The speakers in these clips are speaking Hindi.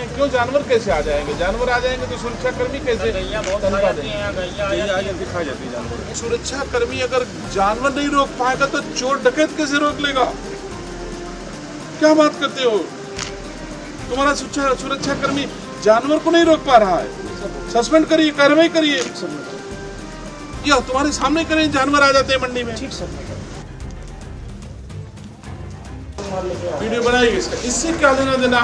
क्यों जानवर कैसे आ जाएंगे? जानवर आ जाएंगे तो सुरक्षा कर्मी कैसे तनख्वाह देंगे? दिखाई जाती है जानवर। सुरक्षा कर्मी अगर जानवर नहीं रोक पाएगा तो चोर डकैत कैसे रोक लेगा? क्या बात करते हो? तुम्हारा सुरक्षा कर्मी जानवर को नहीं रोक पा रहा है, सस्पेंड करिए, कार्रवाई करिए। या तुम्हारे सामने करें, जानवर आ जाते हैं मंडी में। ठीक सर। वीडियो बनाइए इससे क्या लेना देना?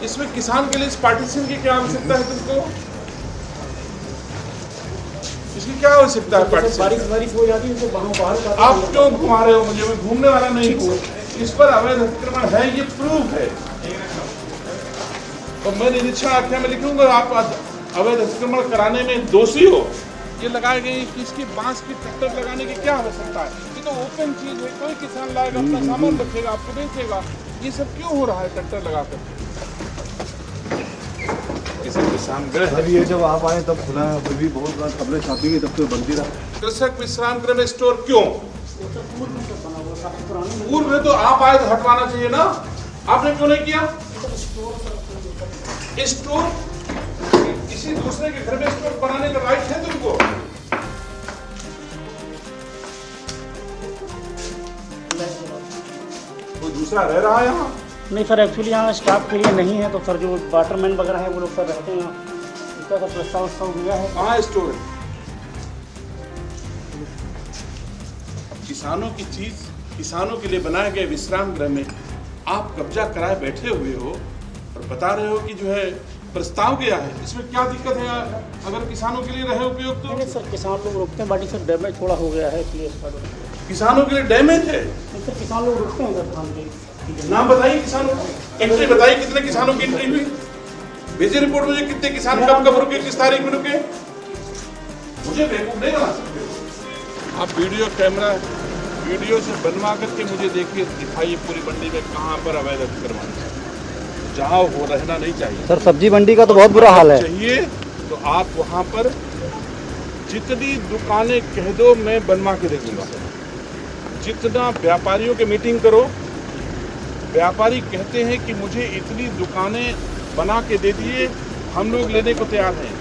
इसमें किसान के लिए इस पार्टीशन की क्या आवश्यकता है तुमको? इसकी क्या आवश्यकता है? बारिश हो जाती है तो बाहर आप क्यों घुमा रहे हो मुझे? मैं घूमने वाला नहीं हूँ। इस पर अवैध अतिक्रमण है, ये प्रूफ है। तो मैं निरीक्षण आख्या में लिखूंगा आप अवैध अतिक्रमण कराने में दोषी हो। ये लगाए गए कि इसकी बांस की ट्रैक्टर लगाने की क्या आवश्यकता है? ये तो ओपन चीज है, कोई किसान लाएगा, अपना सामान रखेगा, आपको बेचेगा। ये सब क्यों हो रहा है ट्रैक्टर लगाकर? किसी किसान अभी ये जब आप आए तब खुला है, भी बहुत बार खबरें छापी गई, तब तो बंद ही रहा। कृषक विश्राम गृह में स्टोर क्यों? पूर्व में तो आप आए तो हटवाना चाहिए ना, आपने क्यों नहीं किया? स्टोर किसी दूसरे के घर में स्टोर बनाने का राइट है तुमको। कोई दूसरा रह रहा है यहाँ? नहीं सर, एक्चुअली यहाँ स्टाफ के लिए नहीं है, तो सर जो वाटरमैन वगैरह है वो लोग सर रहते हैं। इसका सर प्रस्ताव दिया है। कहाँ स्टोर है? किसानों की चीज किसानों के लिए बनाए गए विश्राम गृह में आप कब्जा कराए बैठे हुए हो और बता रहे हो कि जो है प्रस्ताव गया है। इसमें क्या दिक्कत है? अगर किसानों के लिए रहे उपयोग तो? नहीं सर, किसान लोग रुकते हैं, बाकी सर डैमेज थोड़ा हो गया है इसलिए सर। किसानों के लिए डैमेज है? नहीं सर, किसान लोग रुकते हैं सर काम के। नाम बताइए किसानों की एंट्री बताइए, कितने किसानों की एंट्री हुई? भेजिए रिपोर्ट मुझे, कितने किसान कब रुके, किस तारीख में रुके? मुझे बेवकूफ नहीं बना सकते हो आप। वीडियो से बनवा करके मुझे देखिए, दिखाइए पूरी मंडी में कहाँ पर अवैध अतिक्रमण है, जहाँ हो रहना नहीं चाहिए। सर सब्जी मंडी का तो बहुत बुरा हाल है। चाहिए तो आप वहाँ पर जितनी दुकानें कह दो मैं बनवा के दे दूंगा। जितना व्यापारियों के मीटिंग करो, व्यापारी कहते हैं कि मुझे इतनी दुकानें बना के दे दिए, हम लोग लेने को तैयार हैं,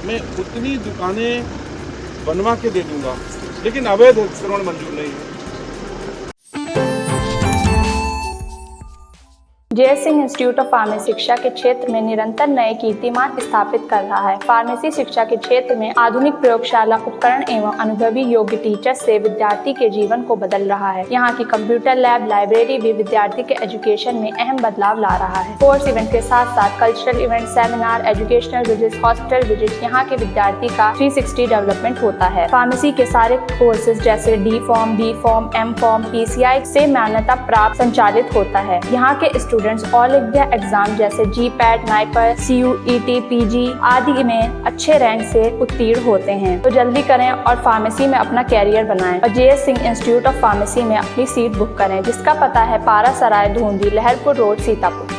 मैं उतनी दुकानें बनवा के दे दूंगा, लेकिन अवैध अतिक्रमण मंजूर नहीं है। JS. Singh institute of pharmacy शिक्षा के क्षेत्र में निरंतर नए कीर्तिमान स्थापित कर रहा है। फार्मेसी शिक्षा के क्षेत्र में आधुनिक प्रयोगशाला उपकरण एवं अनुभवी योग्य टीचर से विद्यार्थी के जीवन को बदल रहा है। यहाँ की कंप्यूटर लैब, लाइब्रेरी भी विद्यार्थी के एजुकेशन में अहम बदलाव ला रहा है। कोर्स इवेंट के साथ साथ cultural event, seminar, educational visit, hospital visit, यहाँ के विद्यार्थी का 360 डेवलपमेंट होता है। फार्मेसी के सारे कोर्सेज जैसे D Pharm, B Pharm, M Pharm, PCI से मान्यता प्राप्त संचालित होता है। यहाँ के स्टूडेंट्स ऑल इंडिया एग्जाम जैसे GPAT, नाइपर, CUET, PG आदि में अच्छे रैंक से उत्तीर्ण होते हैं। तो जल्दी करें और फार्मेसी में अपना कैरियर बनाएं और JS. Singh institute of pharmacy में अपनी सीट बुक करें, जिसका पता है पारासराय, धूंधी, लहरपुर रोड, सीतापुर।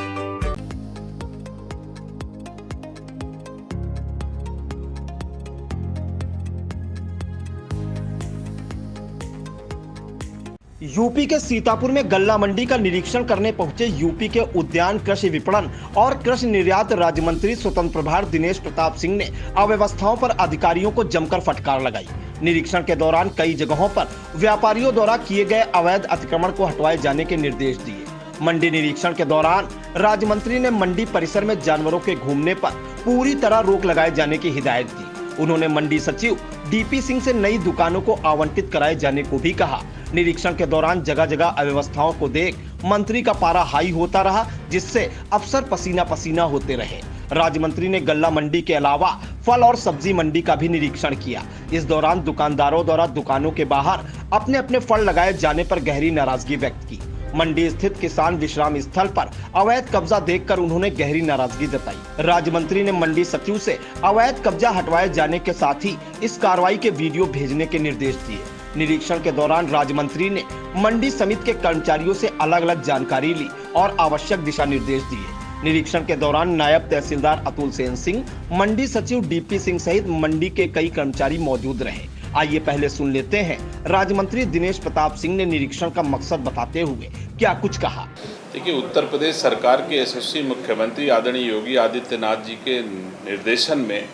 यूपी के सीतापुर में गल्ला मंडी का निरीक्षण करने पहुंचे यूपी के उद्यान, कृषि विपणन और कृषि निर्यात राज्य मंत्री स्वतंत्र प्रभार दिनेश प्रताप सिंह ने अव्यवस्थाओं पर अधिकारियों को जमकर फटकार लगाई। निरीक्षण के दौरान कई जगहों पर व्यापारियों द्वारा किए गए अवैध अतिक्रमण को हटवाए जाने के निर्देश दिए। मंडी निरीक्षण के दौरान राज्य मंत्री ने मंडी परिसर में जानवरों के घूमने पर पूरी तरह रोक लगाए जाने की हिदायत दी। उन्होंने मंडी सचिव DP सिंह से नई दुकानों को आवंटित कराए जाने को भी कहा। निरीक्षण के दौरान जगह जगह अव्यवस्थाओं को देख मंत्री का पारा हाई होता रहा, जिससे अफसर पसीना पसीना होते रहे। राज्य मंत्री ने गल्ला मंडी के अलावा फल और सब्जी मंडी का भी निरीक्षण किया। इस दौरान दुकानदारों द्वारा दुकानों के बाहर अपने अपने फल लगाए जाने पर गहरी नाराजगी व्यक्त की। मंडी स्थित किसान विश्राम स्थल पर अवैध कब्जा देखकर उन्होंने गहरी नाराजगी जताई। राज्य मंत्री ने मंडी सचिव से अवैध कब्जा हटवाए जाने के साथ ही इस कार्रवाई के वीडियो भेजने के निर्देश दिए। निरीक्षण के दौरान राज्य मंत्री ने मंडी समिति के कर्मचारियों से अलग अलग जानकारी ली और आवश्यक दिशा निर्देश दिए। निरीक्षण के दौरान नायब तहसीलदार अतुल सेन सिंह, मंडी सचिव DP सिंह सहित मंडी के कई कर्मचारी मौजूद रहे। आइए पहले सुन लेते हैं राज्य मंत्री दिनेश प्रताप सिंह ने निरीक्षण का मकसद बताते हुए क्या कुछ कहा। देखिए, उत्तर प्रदेश सरकार के यशस्वी मुख्य मुख्यमंत्री आदरणीय योगी आदित्यनाथ जी के निर्देशन में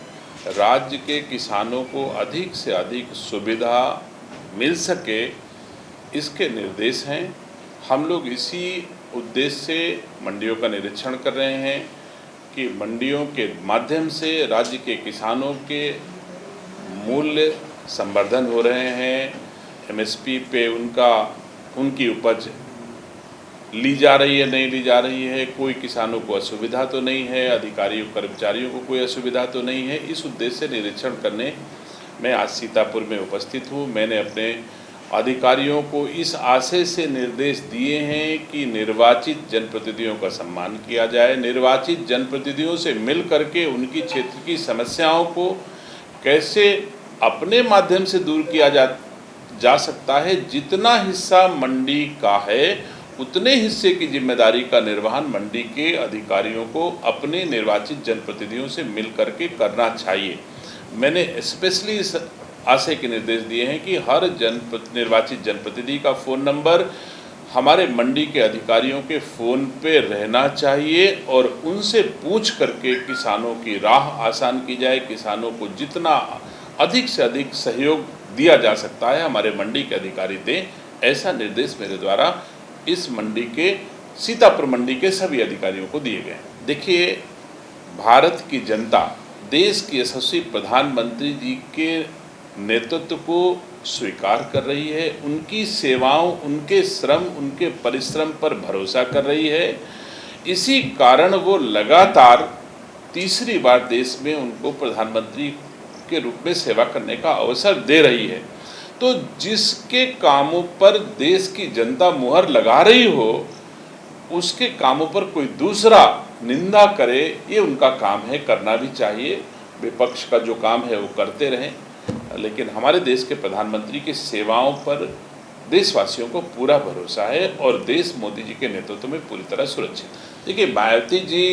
राज्य के किसानों को अधिक से अधिक सुविधा मिल सके, इसके निर्देश हैं। हम लोग इसी उद्देश्य से मंडियों का निरीक्षण कर रहे हैं कि मंडियों के माध्यम से राज्य के किसानों के मूल्य संवर्धन हो रहे हैं, एमएसपी पे उनकी उपज ली जा रही है, नहीं ली जा रही है, कोई किसानों को असुविधा तो नहीं है, अधिकारियों कर्मचारियों को कोई असुविधा तो नहीं है। इस उद्देश्य से निरीक्षण करने मैं आज सीतापुर में उपस्थित हूँ। मैंने अपने अधिकारियों को इस आशय से निर्देश दिए हैं कि निर्वाचित जनप्रतिनिधियों का सम्मान किया जाए, निर्वाचित जनप्रतिनिधियों से मिल करके उनकी क्षेत्र की समस्याओं को कैसे अपने माध्यम से दूर किया जा सकता है। जितना हिस्सा मंडी का है उतने हिस्से की जिम्मेदारी का निर्वहन मंडी के अधिकारियों को अपने निर्वाचित जनप्रतिनिधियों से मिल करके करना चाहिए। मैंने स्पेशली इस आशय के निर्देश दिए हैं कि हर निर्वाचित जनप्रतिनिधि का फ़ोन नंबर हमारे मंडी के अधिकारियों के फ़ोन पे रहना चाहिए और उनसे पूछ करके किसानों की राह आसान की जाए। किसानों को जितना अधिक से अधिक सहयोग दिया जा सकता है हमारे मंडी के अधिकारी दें, ऐसा निर्देश मेरे द्वारा इस मंडी के सीतापुर मंडी के सभी अधिकारियों को दिए गए। देखिए, भारत की जनता देश की यशस्वी प्रधानमंत्री जी के नेतृत्व को स्वीकार कर रही है, उनकी सेवाओं, उनके श्रम, उनके परिश्रम पर भरोसा कर रही है। इसी कारण वो लगातार तीसरी बार देश में उनको प्रधानमंत्री के रूप में सेवा करने का अवसर दे रही है। तो जिसके कामों पर देश की जनता मुहर लगा रही हो, उसके कामों पर कोई दूसरा निंदा करे, ये उनका काम है, करना भी चाहिए। विपक्ष का जो काम है वो करते रहें, लेकिन हमारे देश के प्रधानमंत्री की सेवाओं पर देशवासियों को पूरा भरोसा है और देश मोदी जी के नेतृत्व में पूरी तरह सुरक्षित। देखिए, मायावती जी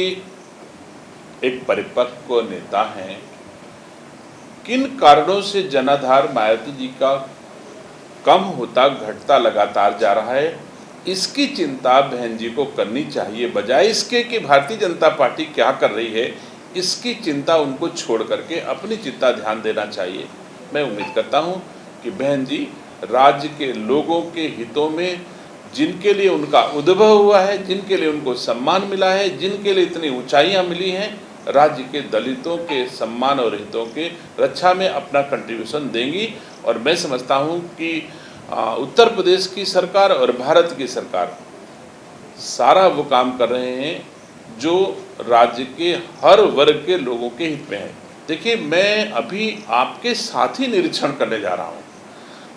एक परिपक्व नेता हैं। किन कारणों से जनाधार मायावती जी का कम होता घटता लगातार जा रहा है, इसकी चिंता बहन जी को करनी चाहिए। बजाय इसके कि भारतीय जनता पार्टी क्या कर रही है, इसकी चिंता उनको छोड़ करके अपनी चिंता ध्यान देना चाहिए। मैं उम्मीद करता हूं कि बहन जी राज्य के लोगों के हितों में, जिनके लिए उनका उद्भव हुआ है, जिनके लिए उनको सम्मान मिला है, जिनके लिए इतनी ऊंचाइयां मिली हैं, राज्य के दलितों के सम्मान और हितों के रक्षा में अपना कंट्रीब्यूशन देंगी। और मैं समझता हूं कि उत्तर प्रदेश की सरकार और भारत की सरकार सारा वो काम कर रहे हैं जो राज्य के हर वर्ग के लोगों के हित में है। देखिए, मैं अभी आपके साथ ही निरीक्षण करने जा रहा हूँ।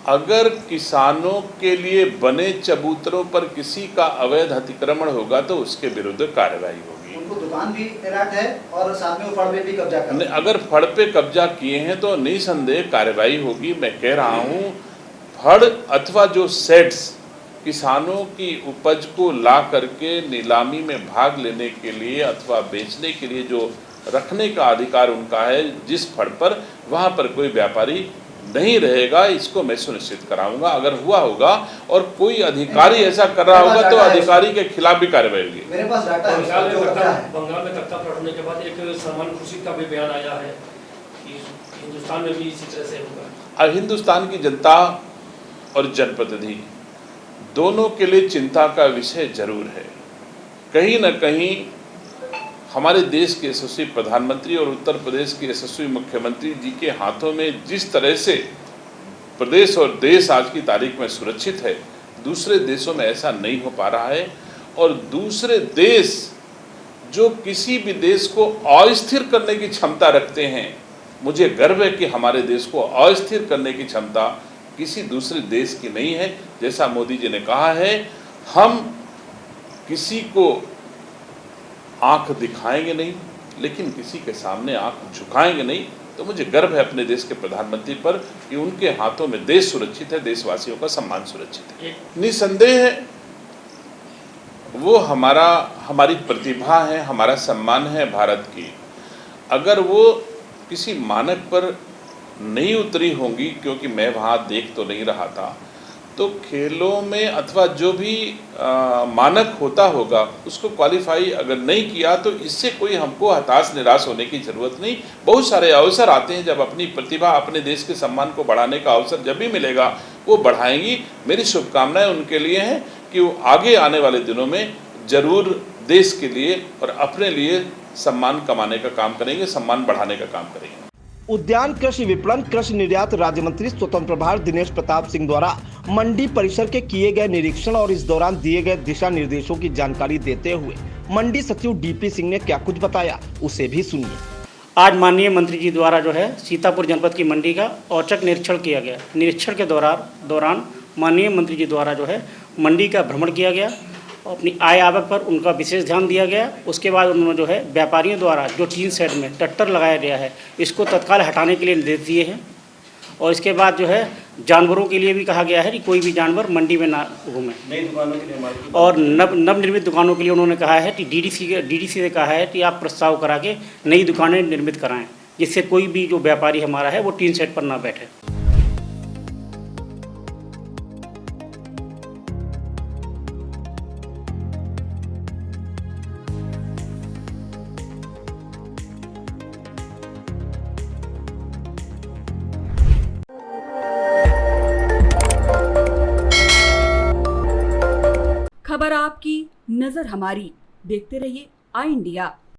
अगर किसानों के लिए बने चबूतरों पर किसी का अवैध अतिक्रमण होगा तो उसके विरुद्ध कार्रवाई होगी। उनको दुकान भी तैनात है और साथ में वो फड़ पे भी कब्जा कर रहे हैं। अगर फड़ पे कब्जा किए हैं तो निसंदेह कार्रवाई होगी। मैं कह रहा हूँ, फड़ अथवा जो सेट्स किसानों की उपज को ला करके नीलामी में भाग लेने के लिए अथवा बेचने के लिए जो रखने का अधिकार उनका है, जिस फड़ पर, वहाँ पर कोई व्यापारी नहीं रहेगा। इसको मैं सुनिश्चित कराऊंगा। अगर हुआ होगा और कोई अधिकारी ऐसा कर रहा होगा तो अधिकारी के खिलाफ भी कार्रवाई होगी। मेरे पास डाटा है। बंगाल में तख्ता पलटने के बाद एक सलमान खुर्शीद का भी बयान आया है कि हिंदुस्तान में भी इसी तरह से होगा। हिंदुस्तान की जनता और जनप्रतिनिधि दोनों के लिए चिंता का विषय जरूर है। कहीं न कहीं हमारे देश के यशस्वी प्रधानमंत्री और उत्तर प्रदेश के यशस्वी मुख्यमंत्री जी के हाथों में जिस तरह से प्रदेश और देश आज की तारीख में सुरक्षित है, दूसरे देशों में ऐसा नहीं हो पा रहा है। और दूसरे देश जो किसी भी देश को अस्थिर करने की क्षमता रखते हैं, मुझे गर्व है कि हमारे देश को अस्थिर करने की क्षमता किसी दूसरे देश की नहीं है। जैसा मोदी जी ने कहा है, हम किसी को आंख दिखाएंगे नहीं, लेकिन किसी के सामने आंख झुकाएंगे नहीं। तो मुझे गर्व है अपने देश के प्रधानमंत्री पर कि उनके हाथों में देश सुरक्षित है, देशवासियों का सम्मान सुरक्षित है। निसंदेह है वो हमारी प्रतिभा है, हमारा सम्मान है भारत की। अगर वो किसी मानक पर नहीं उतरी होंगी, क्योंकि मैं वहाँ देख तो नहीं रहा था, तो खेलों में अथवा जो भी मानक होता होगा उसको क्वालिफाई अगर नहीं किया तो इससे कोई हमको हताश निराश होने की ज़रूरत नहीं। बहुत सारे अवसर आते हैं, जब अपनी प्रतिभा अपने देश के सम्मान को बढ़ाने का अवसर जब भी मिलेगा वो बढ़ाएंगी। मेरी शुभकामनाएं उनके लिए हैं कि वो आगे आने वाले दिनों में ज़रूर देश के लिए और अपने लिए सम्मान कमाने का काम करेंगे, सम्मान बढ़ाने का काम करेंगे। उद्यान कृषि विपणन कृषि निर्यात राज्य मंत्री स्वतंत्र प्रभार दिनेश प्रताप सिंह द्वारा मंडी परिसर के किए गए निरीक्षण और इस दौरान दिए गए दिशा निर्देशों की जानकारी देते हुए मंडी सचिव डीपी सिंह ने क्या कुछ बताया, उसे भी सुनिए। आज माननीय मंत्री जी द्वारा जो है सीतापुर जनपद की मंडी का औचक निरीक्षण किया गया। निरीक्षण के दौरान माननीय मंत्री जी द्वारा जो है मंडी का भ्रमण किया गया, अपनी आय आवक पर उनका विशेष ध्यान दिया गया। उसके बाद उन्होंने जो है व्यापारियों द्वारा जो टीन शेड में टट्टर लगाया गया है इसको तत्काल हटाने के लिए निर्देश दिए हैं। और इसके बाद जो है जानवरों के लिए भी कहा गया है कि कोई भी जानवर मंडी में ना घूमे। नई दुकानों के निर्माण की और नवनिर्मित दुकानों के लिए उन्होंने कहा है कि डीडीसी से कहा है कि आप प्रस्ताव करा के नई दुकानें निर्मित कराएं, जिससे कोई भी जो व्यापारी हमारा है वो टीन शेड पर ना बैठे। खबर आपकी, नजर हमारी। देखते रहिए आई इंडिया।